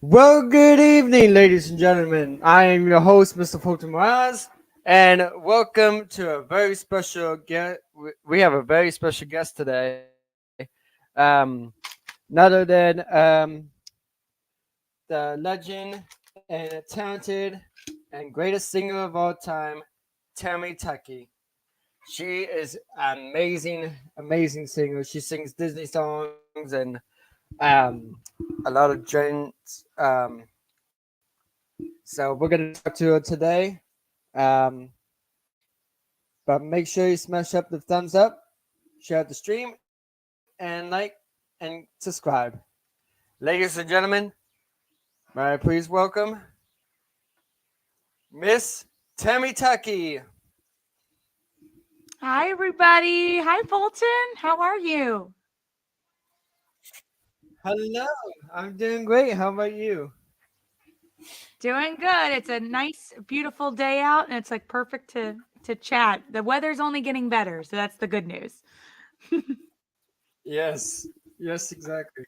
Well, good evening, ladies and gentlemen. I am your host, Mr. Fulton Moraz, and welcome to a very special guest. We have a very special guest today. None other than the legend and talented and greatest singer of all time, Tammy Tuckey. She is an amazing singer. She sings Disney songs and um, a lot of giants. So we're gonna talk to her today. Um, but make sure you smash up the thumbs up, share the stream, and like and subscribe. Ladies and gentlemen, may I please welcome Miss Tammy Tuckey. Hi, everybody. Hi, Fulton. How are you? Hello, I'm doing great. How about you? Doing good. It's a nice, beautiful day out, and it's like perfect to chat. The weather's only getting better, so that's the good news. Yes, yes, exactly.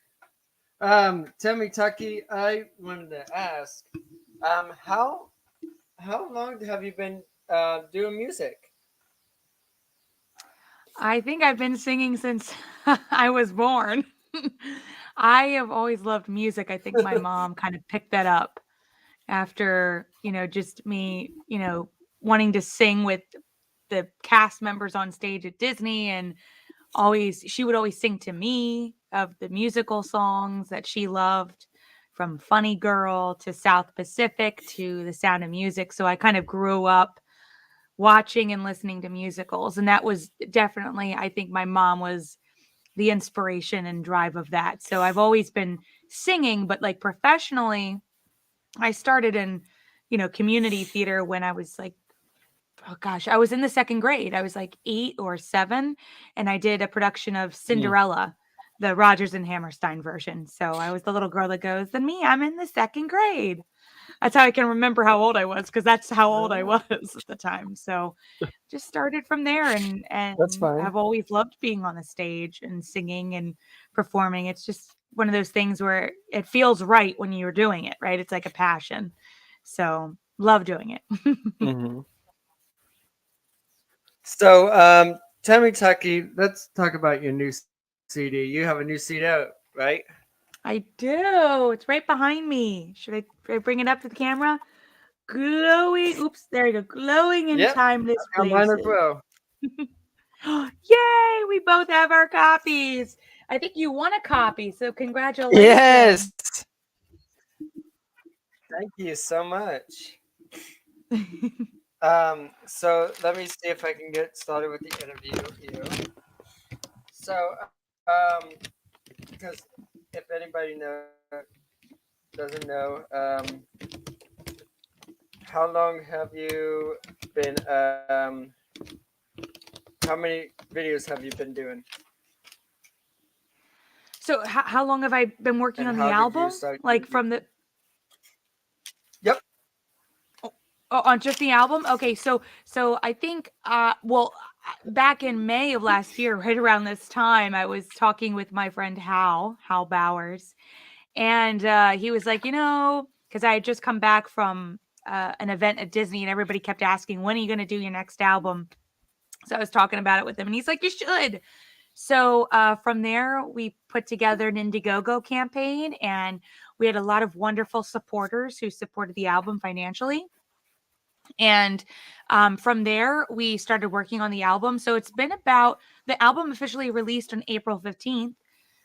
Tammy Tuckey, I wanted to ask, how long have you been doing music? I think I've been singing since I was born. I have always loved music. I think my mom kind of picked that up after, just me, wanting to sing with the cast members on stage at Disney, and always she would always sing to me of the musical songs that she loved, from Funny Girl to South Pacific to The Sound of Music. So I kind of grew up watching and listening to musicals, and that was definitely, I think my mom was the inspiration and drive of that. So I've always been singing, but like professionally, I started in, community theater when I was like, oh gosh, I was in the second grade. I was like 8 or 7, and I did a production of Mm. Cinderella, the Rodgers and Hammerstein version. So I was the little girl that goes, "Then me, I'm in the second grade." That's how I can remember how old I was, because that's how old I Oh, was at the time. So just started from there, that's and fine. I've always loved being on the stage and singing and performing. It's just one of those things where it feels right when you're doing it, right? It's like a passion. So love doing it. Hmm. So, Tammy Tucky, let's talk about your new CD. You have a new CD out, right? I do. It's right behind me. Should I bring it up to the camera? Glowing. Oops, there you go. Glowing in Yep, timeless I got mine as places. well. Yay! We both have our copies. I think you won a copy, so congratulations. Yes, thank you so much. So let me see if I can get started with the interview here. So, because if anybody doesn't know, how long have you been? How many videos have you been doing? So, how long have I been working And on the how did you album? start Like doing from the music? Yep. oh, on just the album? Okay, so I think back in May of last year, right around this time, I was talking with my friend Hal Bowers, and he was like, because I had just come back from an event at Disney, and everybody kept asking, when are you going to do your next album? So I was talking about it with him, and he's like, you should. So from there, we put together an Indiegogo campaign, and we had a lot of wonderful supporters who supported the album financially. And from there, we started working on the album. So it's been about, the album officially released on April 15th.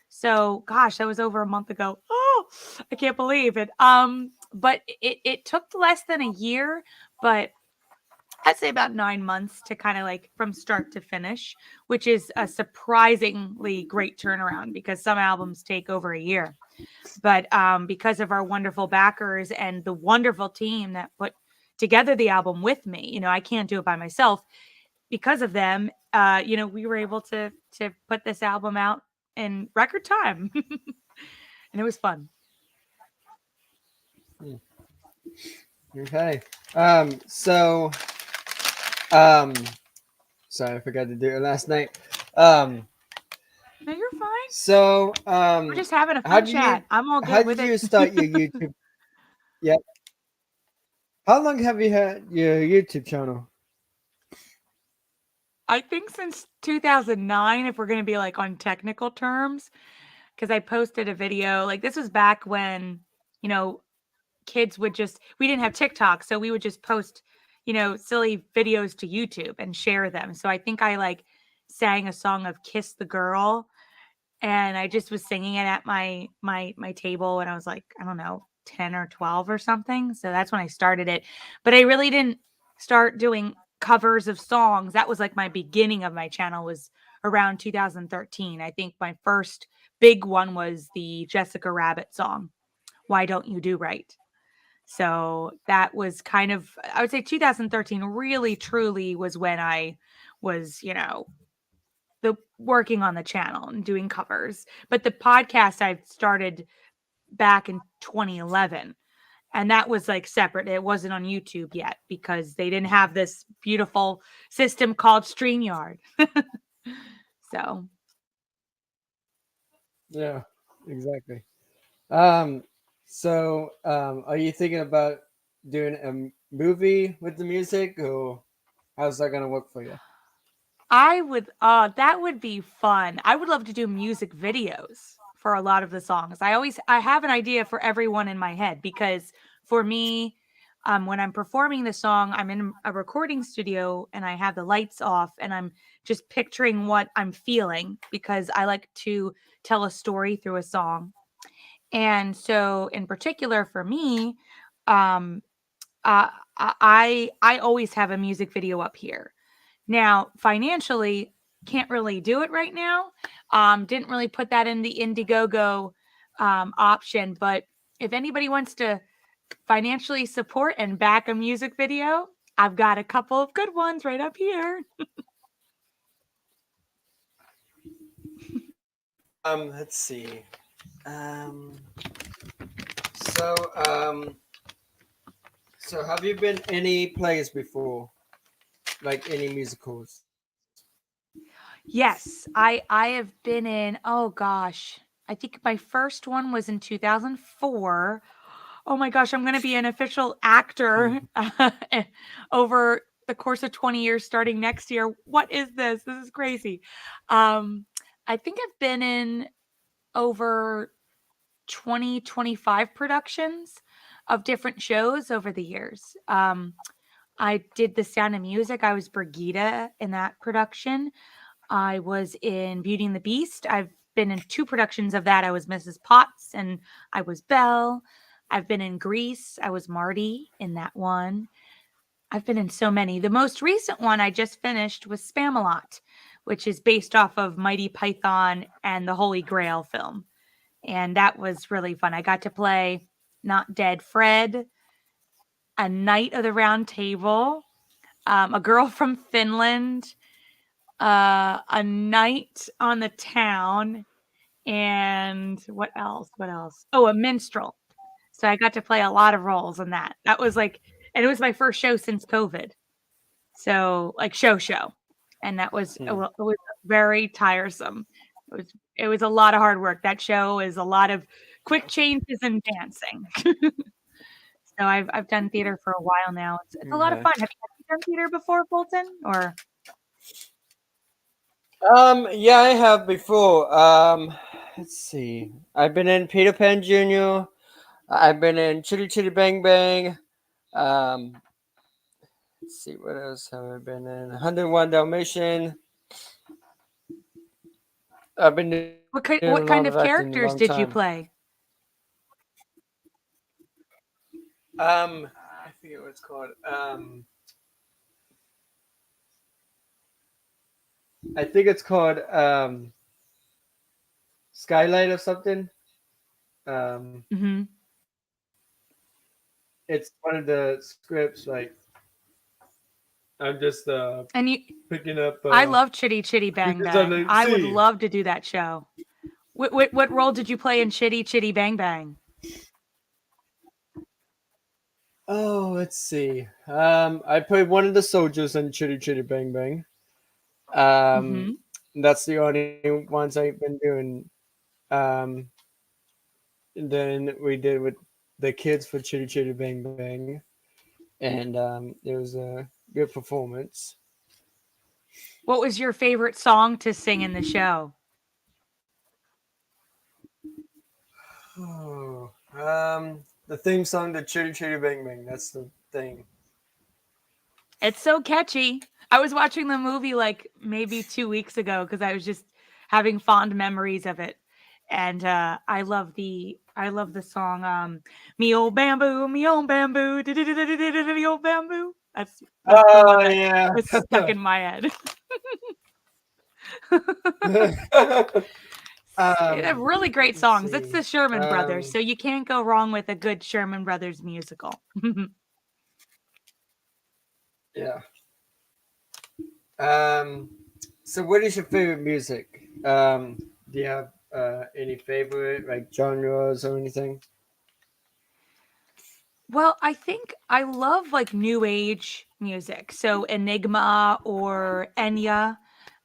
So gosh, that was over a month ago. Oh, I can't believe it. But it took less than a year, but I'd say about 9 months to kind of like from start to finish, which is a surprisingly great turnaround because some albums take over a year. But because of our wonderful backers and the wonderful team that put together the album with me, I can't do it by myself. Because of them, we were able to put this album out in record time, and it was fun. Okay. Um, sorry, I forgot to do it last night. Um, No, you're fine. So, We're just having a how fun did you chat. I'm all how good did with it. you start your YouTube? Yeah. How long have you had your YouTube channel? I think since 2009, if we're going to be like on technical terms, because I posted a video. Like this was back when, you know, kids would just, we didn't have TikTok. So we would just post, silly videos to YouTube and share them. So I think I like sang a song of Kiss the Girl, and I just was singing it at my table when I was like, I don't know, 10 or 12 or something. So that's when I started it. But I really didn't start doing covers of songs. That was like my beginning of my channel was around 2013. I think my first big one was the Jessica Rabbit song, Why Don't You Do Right? So that was kind of, I would say 2013 really truly was when I was, the working on the channel and doing covers. But the podcast I started back in 2011, and that was like separate. It wasn't on YouTube yet because they didn't have this beautiful system called StreamYard. So, Yeah, exactly. Um, so, are you thinking about doing a movie with the music, or how's that gonna work for you? that would be fun. I would love to do music videos for a lot of the songs. I have an idea for everyone in my head because for me, when I'm performing the song, I'm in a recording studio and I have the lights off and I'm just picturing what I'm feeling because I like to tell a story through a song. And so, in particular for me, um, I always have a music video up here. Now, financially, can't really do it right now. Didn't really put that in the Indiegogo option, but if anybody wants to financially support and back a music video, I've got a couple of good ones right up here. Let's see. Um, so, um, so have you been any plays before, like any musicals? Yes, I have been in, oh gosh, I think my first one was in 2004. Oh my gosh, I'm going to be an official actor Mhm. over the course of 20 years starting next year. What is this? This is crazy. Um, I think I've been in over 20, 25 productions of different shows over the years. I did The Sound of Music. I was Brigida in that production. I was in Beauty and the Beast. I've been in two productions of that. I was Mrs. Potts and I was Belle. I've been in Grease. I was Marty in that one. I've been in so many. The most recent one I just finished was Spamalot, which is based off of Mighty Python and the Holy Grail film. And that was really fun. I got to play Not Dead Fred, a Knight of the Round Table, a girl from Finland, a knight on the town, and what else? What else? Oh, a minstrel. So I got to play a lot of roles in that. That was like, and it was my first show since COVID. So like show, and that was Hmm. it was very tiresome. It was a lot of hard work. That show is a lot of quick changes and dancing. So I've done theater for a while now. It's a lot of Okay. fun. Have you done theater before, Fulton? Or Yeah, I have before. Let's see. I've been in Peter Pan Jr. I've been in Chitty Chitty Bang Bang. Um, let's see, what else have I been in? 101 Dalmatian. I've been doing a lot of acting what a kind long of time. characters did you play? I forget what it's called. I think it's called Skylight or something. Um, Hmm. it's one of the scripts. Like I'm just And you, picking up I love Chitty Chitty Bang creatures on Bang. the I would sea. love to do that show. What role did you play in Chitty Chitty Bang Bang? Oh, let's see. I played one of the soldiers in Chitty Chitty Bang Bang. Um, Hmm. That's the only ones I've been doing. Um, and then we did with the kids for Chitty Chitty Bang Bang, and it was a good performance. What was your favorite song to sing in the show? Oh, the theme song to Chitty Chitty Bang Bang. That's the thing. It's so catchy. I was watching the movie like maybe 2 weeks ago because I was just having fond memories of it. And I love the song me old bamboo, me old bamboo. That's the one Oh that yeah. was stuck in my head. They have really great Let's songs. It's see. the Sherman Brothers, Um, so you can't go wrong with a good Sherman Brothers musical. yeah. Um, so what is your favorite music? Do you have any favorite like genres or anything? Well, I think I love like new age music. So Enigma or Enya.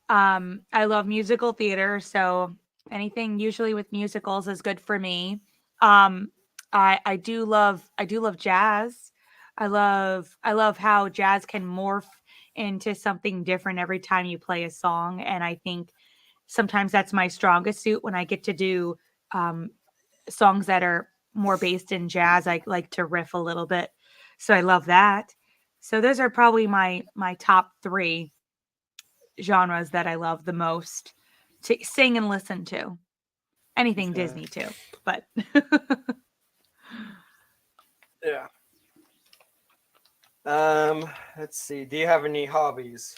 I love musical theater, so anything usually with musicals is good for me. Um, I do love jazz. I love how jazz can morph into something different every time you play a song, and I think sometimes that's my strongest suit when I get to do um, songs that are more based in jazz. I like to riff a little bit, so I love that. So those are probably my top three genres that I love the most to sing and listen to. Anything Okay. Disney too, but Yeah. Um, let's see. Do you have any hobbies?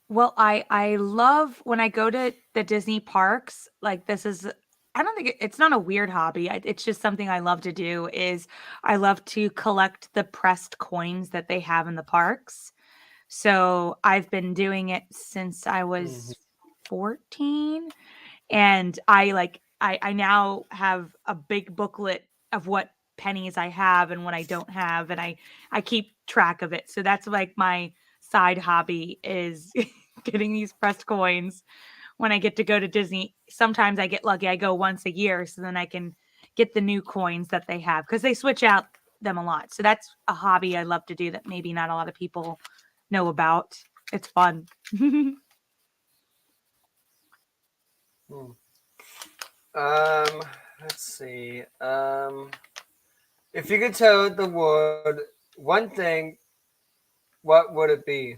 well, I love when I go to the Disney parks. Like this is I don't think it's not a weird hobby. It's just something I love to do is I love to collect the pressed coins that they have in the parks. So I've been doing it since I Hmm. was 14. And I now have a big booklet of what pennies I have and what I don't have, and I keep track of it. So that's like my side hobby is getting these pressed coins when I get to go to Disney. Sometimes I get lucky, I go once a year, so then I can get the new coins that they have because they switch out them a lot. So that's a hobby I love to do that maybe not a lot of people know about. It's fun. Hmm. Um, let's see. If you could tell the world one thing, what would it be?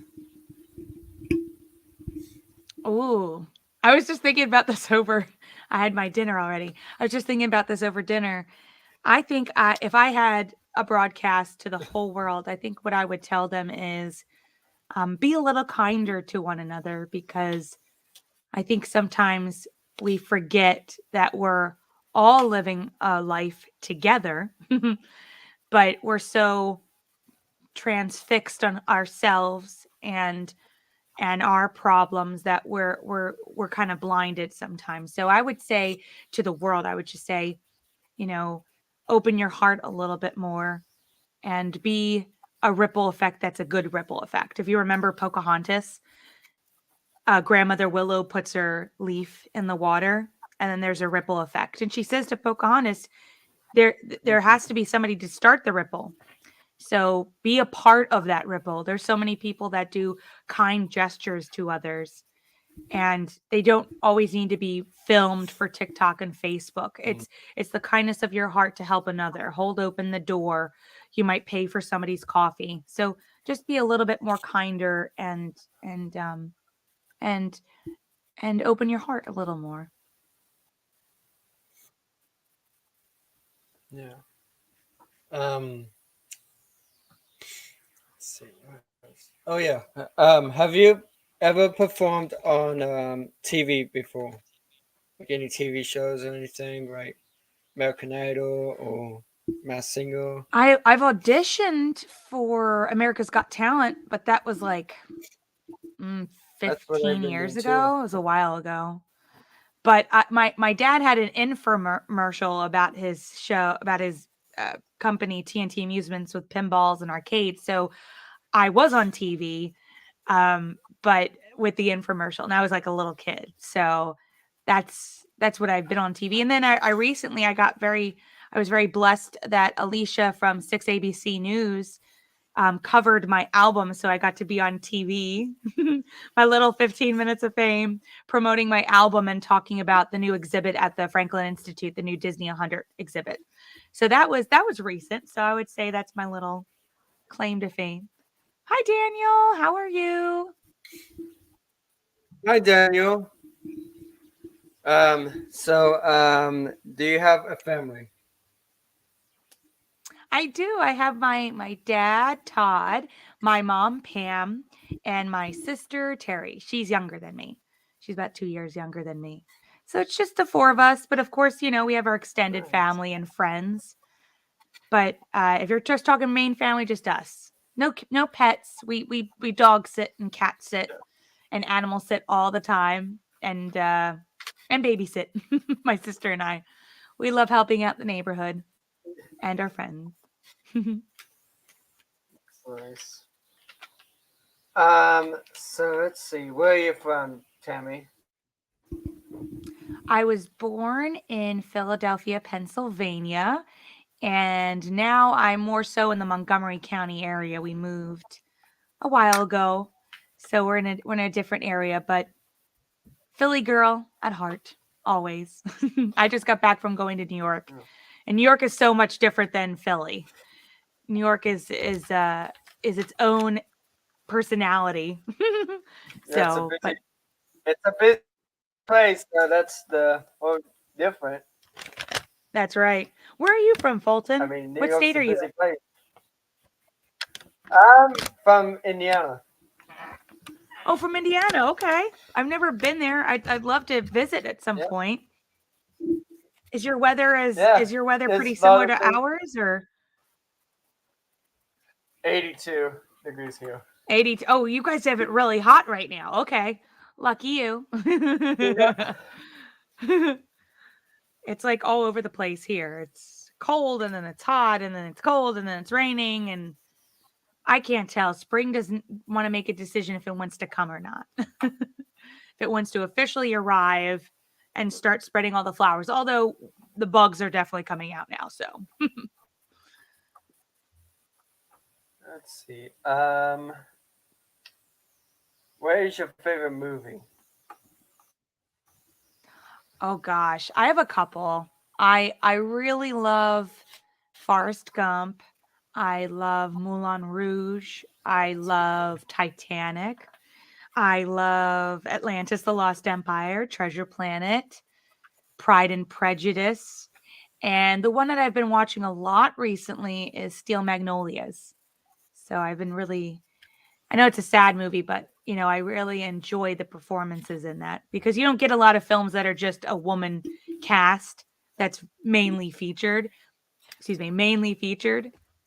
Ooh. I was just thinking about this over I had my dinner already. I was just thinking about this over dinner. I think if I had a broadcast to the whole world, I think what I would tell them is be a little kinder to one another because I think sometimes we forget that we're all living a life together, but we're so transfixed on ourselves and our problems that we're kind of blinded sometimes. So I would say to the world, I would just say, you know, open your heart a little bit more and be a ripple effect that's a good ripple effect. If you remember Pocahontas, grandmother Willow puts her leaf in the water and then there's a ripple effect. And she says to Pocahontas, there Mhm. has to be somebody to start the ripple. So be a part of that ripple. There's so many people that do kind gestures to others and they don't always need to be filmed for TikTok and Facebook. It's the kindness of your heart to help another. Hold open the door. You might pay for somebody's coffee. So just be a little bit more kinder and and open your heart a little more. Yeah. Um, let's see. What else? Oh yeah. Have you ever performed on TV before? Like any TV shows or anything, like American Idol or Mass Singer? I've auditioned for America's Got Talent, but that was like mm, That's what I've 15 been doing years too. ago. It was a while ago. But my dad had an infomercial about his show, about his company TNT Amusements with pinballs and arcades. So I was on TV, but with the infomercial. And I was like a little kid. So that's what I've been on TV. And then I recently I was very blessed that Alicia from 6 ABC News covered my album. So I got to be on TV, my little 15 minutes of fame, promoting my album and talking about the new exhibit at the Franklin Institute, the new Disney 100 exhibit. So that was recent. So I would say that's my little claim to fame. Hi, Daniel. How are you? Hi, Daniel. Do you have a family? I do. I have my dad, Todd, my mom, Pam, and my sister, Terry. She's younger than me. She's about 2 years younger than me. So it's just the four of us. But of course, we have our extended Nice. family and friends. But if you're just talking main family, just us. No pets. We dog sit and cat sit and animal sit all the time and babysit. My sister and I. We love helping out the neighborhood and our friends. Nice. So let's see. Where are you from, Tammy? I was born in Philadelphia, Pennsylvania, and now I'm more so in the Montgomery County area. We moved a while ago, so we're in a different area, but Philly girl at heart, always. I just got back from going to New York, and New York is so much different than Philly. New York is its own personality. Yeah, So, but it's a busy place. So that's different. that's right. Where are you from, I Fulton? mean, New What York's state a are you busy in? place. I'm from Indiana. Oh, from Indiana. Okay. I've never been there. I'd love to visit at some Yeah, point. Is your weather yeah. is your weather It's pretty about similar to ours or 82 degrees here. 80? Oh, you guys have it really hot right now. Okay. Lucky you. Yeah. It's like all over the place here. It's cold and then it's hot and then it's cold and then it's raining and I can't tell. Spring doesn't want to make a decision if it wants to come or not. If it wants to officially arrive and start spreading all the flowers. Although the bugs are definitely coming out now. So, Let's see. What is your favorite movie? oh gosh, I have a couple. I really love Forrest Gump. I love Moulin Rouge. I love Titanic. I love Atlantis, the Lost Empire, Treasure Planet, Pride and Prejudice. And the one that I've been watching a lot recently is Steel Magnolias. So I've been really, I know it's a sad movie, but I really enjoy the performances in that because you don't get a lot of films that are just a woman cast that's mainly featured.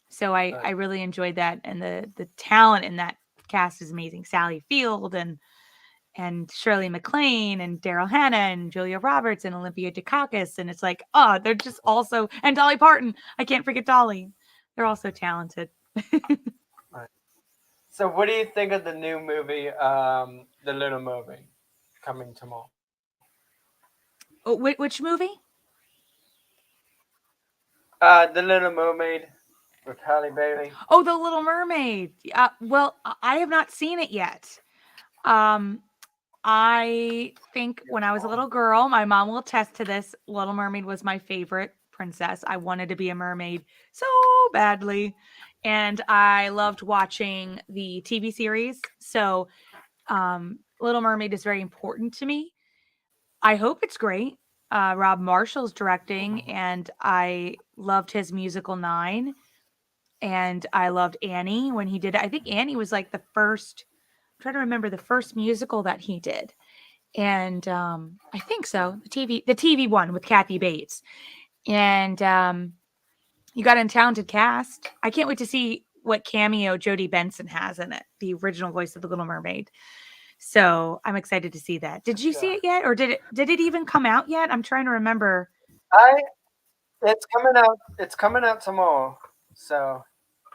So I really enjoyed that, and the talent in that cast is amazing. Sally Field and Shirley MacLaine and Daryl Hannah and Julia Roberts and Olympia Dukakis, and it's like, oh, they're just also and Dolly Parton. I can't forget Dolly. They're all so talented. Right. So, what do you think of the new movie, The Little Mermaid, coming tomorrow? Oh, which movie? The Little Mermaid with Halle Bailey. Oh, The Little Mermaid. Well, I have not seen it yet. Um, I think when I was a little girl, my mom will attest to this. Little Mermaid was my favorite princess. I wanted to be a mermaid so badly. And I loved watching the TV series. So, Little Mermaid is very important to me. I hope it's great. Rob Marshall's directing, and I loved his musical Nine. And I loved Annie when he did it. I think Annie was like the first, I'm trying to remember the first musical that he did. And I think so. The TV one with Kathy Bates. And you got a talented cast. I can't wait to see what cameo Jodie Benson has in it, the original voice of the Little Mermaid. So I'm excited to see that. Did you see it yet, or did it even come out yet? I'm trying to remember. I It's coming out. It's coming out tomorrow. So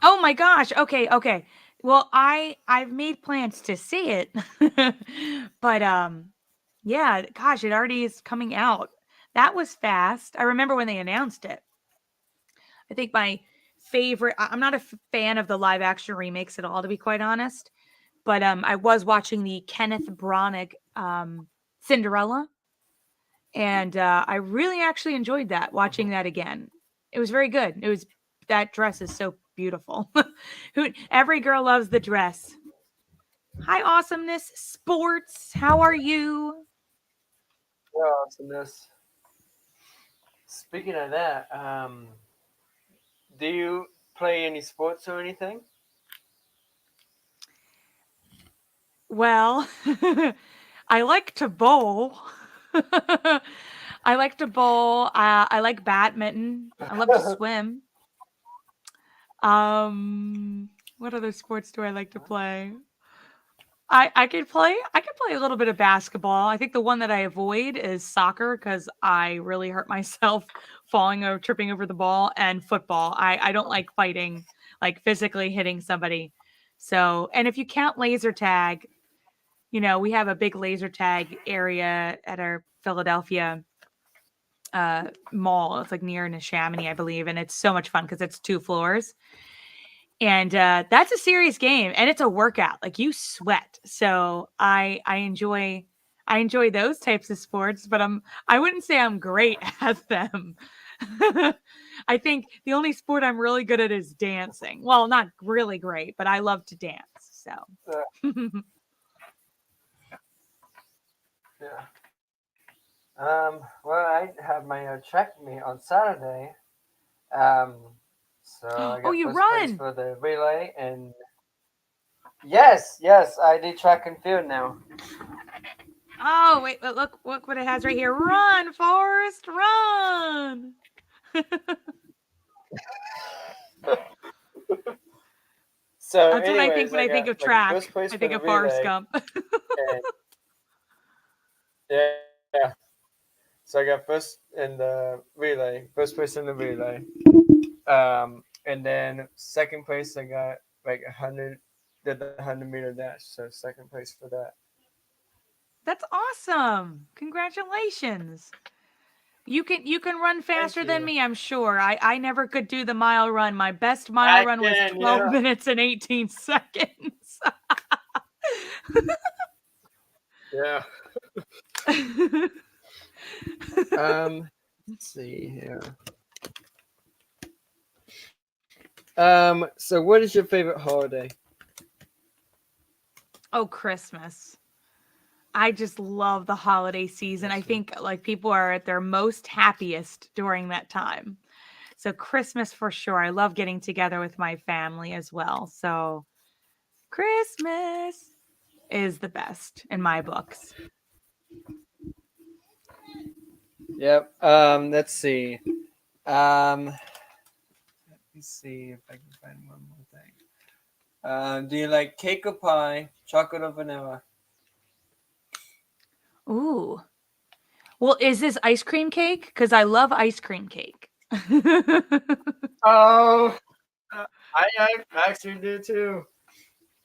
Oh my gosh. Okay. Well, I've made plans to see it. But yeah, gosh, it already is coming out. That was fast. I remember when they announced it. I think my favorite I'm not a fan of the live action remakes at all, to be quite honest. But I was watching the Kenneth Branagh Cinderella, and I really actually enjoyed that. Watching that again, it was very good. It was that dress is so beautiful. Every girl loves the dress. Hi, awesomeness sports. How are you? Awesomeness. Speaking of that, do you play any sports or anything? Well, I like to bowl. I like to bowl. I like badminton. I love to swim. What other sports do I like to play? I could play a little bit of basketball. I think the one that I avoid is soccer because I really hurt myself falling or tripping over the ball, and football. I don't like fighting, like physically hitting somebody. So, and if you count laser tag, we have a big laser tag area at our Philadelphia mall. It's like near Neshaminy, I believe, and it's so much fun because it's 2 floors. And that's a serious game, and it's a workout. Like you sweat. So I enjoy those types of sports, but I wouldn't say I'm great at them. I think the only sport I'm really good at is dancing. Well, not really great, but I love to dance. Uh, So yeah. Well, I have my track meet on Saturday. Um, so I Oh, got you first place run. for the relay, and yes, yes, I do track and field now. Oh, wait, look what it has right here. Run, Forrest, run. So, That's what I think anyways, when I I think got of like track. first place I for think the of Forrest relay, Gump. and yeah, so I got first in the relay, first place in the relay. And then second place I got like 100, did the 100-meter dash, so second place for that. That's awesome. Congratulations. You can run Thank faster than you. me, I'm sure. I never could do the mile run. My best mile I run was can, 12 yeah. minutes and 18 seconds. Yeah. Let's see here. So what is your favorite holiday? Oh, Christmas. I just love the holiday season. I Christmas. think like people are at their most happiest during that time. So Christmas for sure. I love getting together with my family as well. So Christmas is the best in my books. Yep. Let's see. Let's see if I can find one more thing. Do you like cake or pie, chocolate or vanilla? Ooh. Well, is this ice cream cake? Because I love ice cream cake. Oh, I actually do too.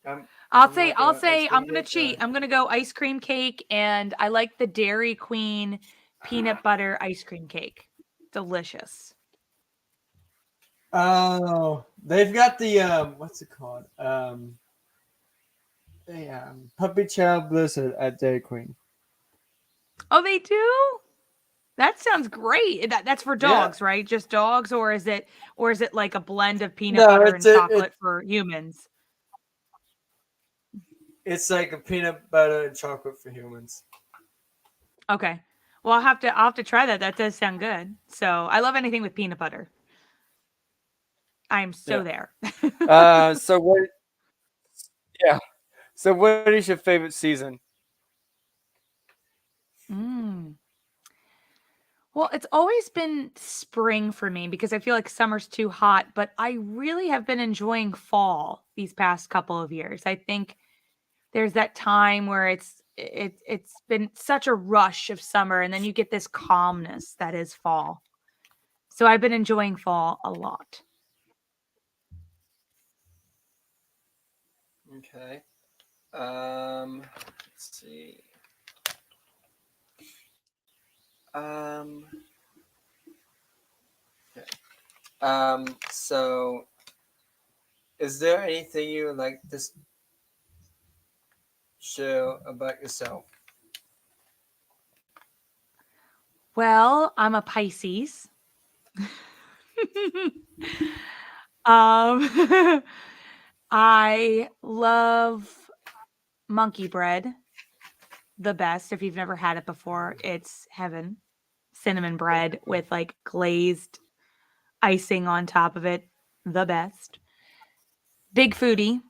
I'm I'll I'm say, like I'll a ice say, I'm cream gonna cake cheat. guy. I'm gonna go ice cream cake, and I like the Dairy Queen peanut butter ice cream cake. Delicious. Oh, they've got the what's it called? The puppy child blizzard at Dairy Queen. Oh, they do? That sounds great. That's for Yeah. dogs, right? Just dogs, or is it like a blend of peanut No, butter and chocolate for humans? it's like a peanut butter and chocolate for humans. Okay. Well, I'll have to try that. That does sound good. So I love anything with peanut butter. I am so Yeah. there. So what? Yeah. So what is your favorite season? Mm. Well, it's always been spring for me because I feel like summer's too hot, but I really have been enjoying fall these past couple of years. I think there's that time where it's been such a rush of summer and then you get this calmness that is fall. So I've been enjoying fall a lot. Okay. Let's see. Um, okay. So is there anything you would like to show about yourself? Well, I'm a Pisces. I love monkey bread the best. If you've never had it before, it's heaven. Cinnamon bread with like glazed icing on top of it, the best. Big foodie.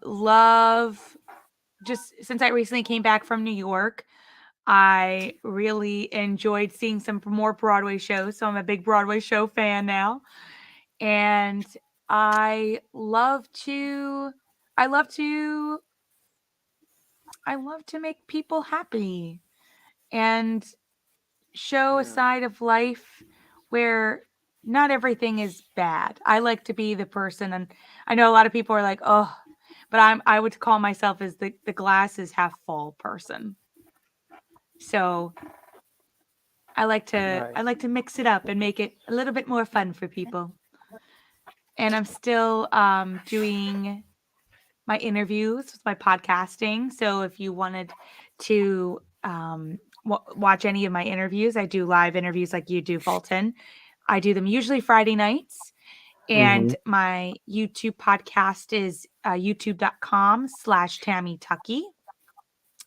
Love just since I recently came back from New York, I really enjoyed seeing some more Broadway shows. So I'm a big Broadway show fan now. And I love to I love to I love to make people happy and show a Yeah. side of life where not everything is bad. I like to be the person, and I know a lot of people are like, "Oh," but I would call myself as the glass is half full person. So I Nice. like to mix it up and make it a little bit more fun for people. And I'm still doing my interviews with my podcasting. So if you wanted to watch any of my interviews, I do live interviews like you do, Fulton. I do them usually Friday nights. Mm-hmm. And my YouTube podcast is youtube.com/Tammy Tuckey.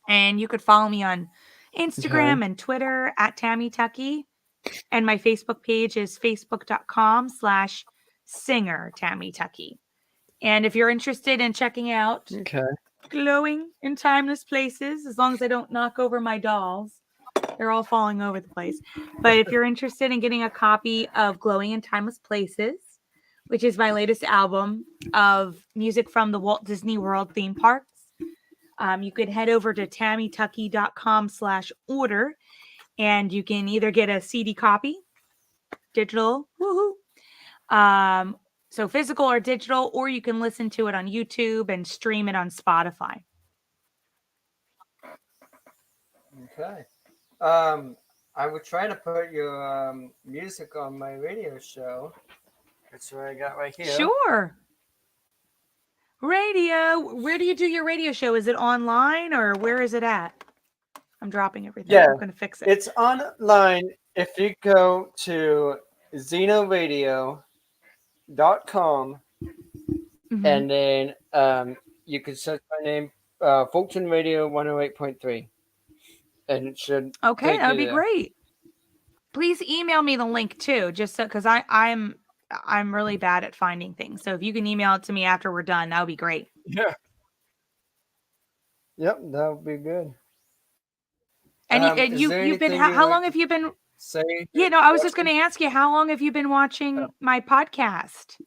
And you could follow me on Okay. Instagram and Twitter at Tammy Tuckey. And my Facebook page is facebook.com/singer Tammy Tuckey. And if you're interested in checking out Okay. glowing in timeless places, as long as I don't knock over my dolls, they're all falling over the place. But if you're interested in getting a copy of Glowing in Timeless Places, which is my latest album of music from the Walt Disney World theme parks, you could head over to tammytuckey.com/order, and you can either get a CD copy, digital, woohoo, so physical or digital, or you can listen to it on YouTube and stream it on Spotify. Okay. Um, I would try to put your music on my radio show. That's what I got right here. Sure. Radio. Where do you do your radio show? Is it online or where is it at? I'm dropping everything. Yeah, I'm going to fix it. it's online. If you go to xenoradio.com Hmm. and then you can search my name, Fulton Radio 108.3, and it should Okay, take that would you be there. great. Please email me the link too, just so because I'm really bad at finding things. So if you can email it to me after we're done, that would be great. Yeah. Yep, that would be good. And Is there you've been anything you would how like long to have you been? say Yeah, to no, I was just going watching? to ask you how long have you been watching my podcast?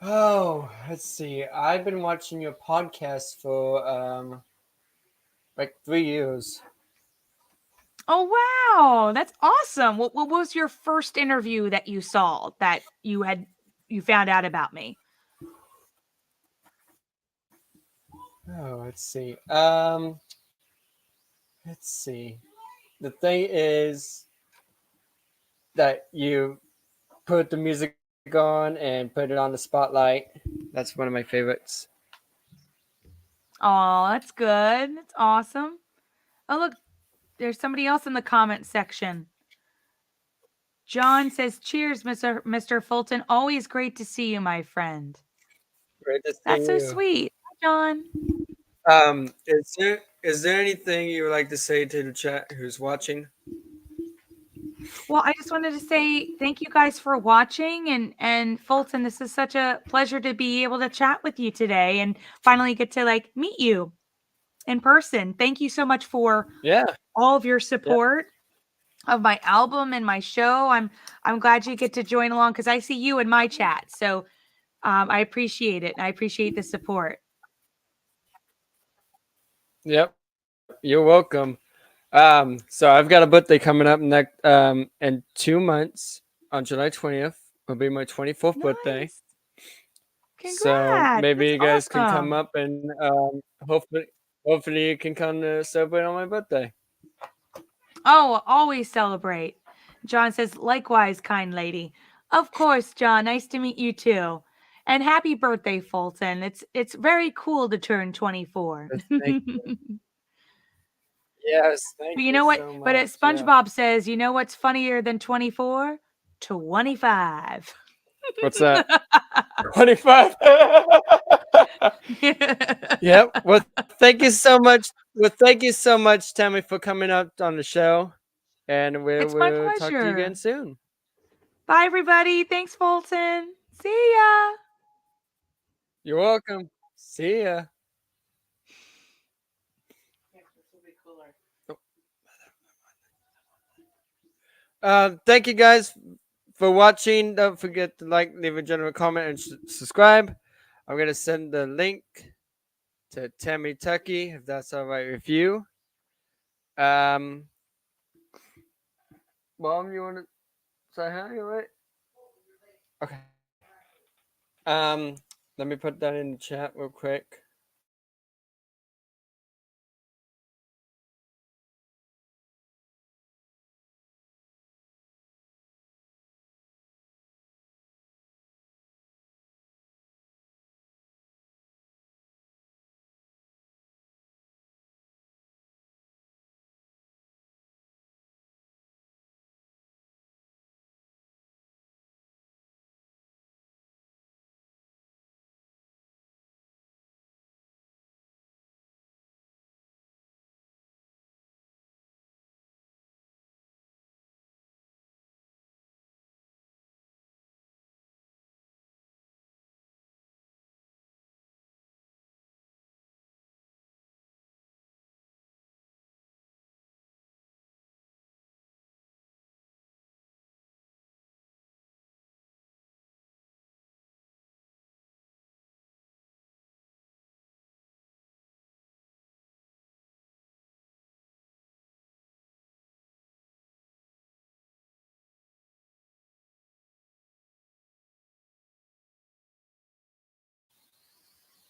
Oh, let's see. I've been watching your podcast for like 3 years. Oh wow, that's awesome. What was your first interview that you saw that you found out about me? Oh, let's see. The thing is that you put the music on and put it on the spotlight. That's one of my favorites. Oh, that's good. That's awesome. Oh look, there's somebody else in the comment section. John says, "Cheers, Mr. Fulton. Always great to see you, my friend." Great to see That's so you. sweet, John. Is there anything you would like to say to the chat who's watching? Well, I just wanted to say thank you guys for watching, and Fulton, this is such a pleasure to be able to chat with you today and finally get to like meet you in person. Thank you so much for Yeah. all of your Yeah. support of my album and my show. I'm glad you get to join along because I see you in my chat. So I appreciate it. And I appreciate the support. Yep. You're welcome. So I've got a birthday coming up next in 2 months on July 20th. Will be my 24th birthday. Nice. So Congrats. maybe That's you guys can come awesome. up and hopefully you can come to celebrate on my birthday. Oh, always celebrate. John says, likewise, kind lady. Of course, John. Nice to meet you too. And happy birthday, Fulton. It's very cool to turn 24. Yes, thank Yes, thank But you you know what? so But much. Yeah. SpongeBob says, you know what's funnier than 24? 25. What's that? 25. Yep. Well, thank you so much. Well, thank you so much, Tammy, for coming out on the show. And we It's my will talk to you again pleasure. soon. Bye, everybody. Thanks, Fulton. See ya. You're welcome. See ya. Thank you guys for watching. Don't forget to like, leave a general comment, and subscribe. I'm gonna send the link to Tammy Tuckey if that's all right with you. Um, Mom, you want to say hi? You right? Okay. Um, Let me put that in the chat real quick.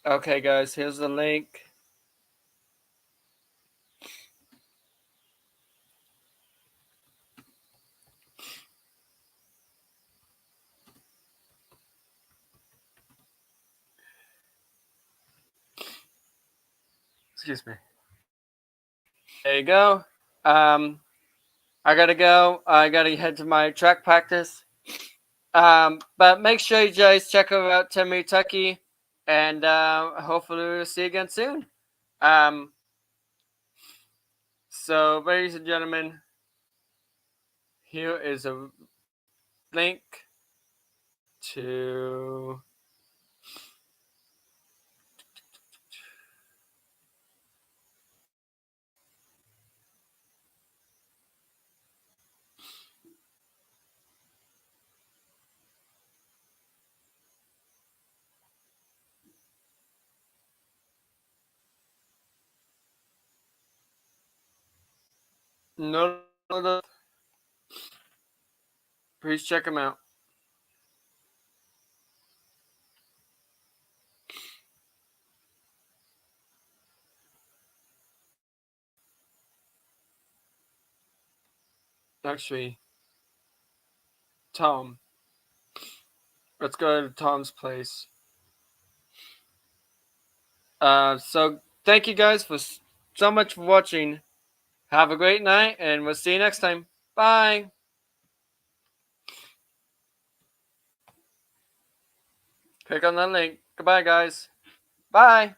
Okay, guys, here's the link. Excuse me. There you go. I gotta go. I gotta head to my track practice. But make sure you guys check out Timmy Tucky, and hopefully we'll see you again soon. Um, so, ladies and gentlemen, here is a link to no. Please check them out. Actually, Tom. Let's go to Tom's place. So thank you guys for so much for watching. Have a great night, and we'll see you next time. Bye. Click on that link. Goodbye, guys. Bye.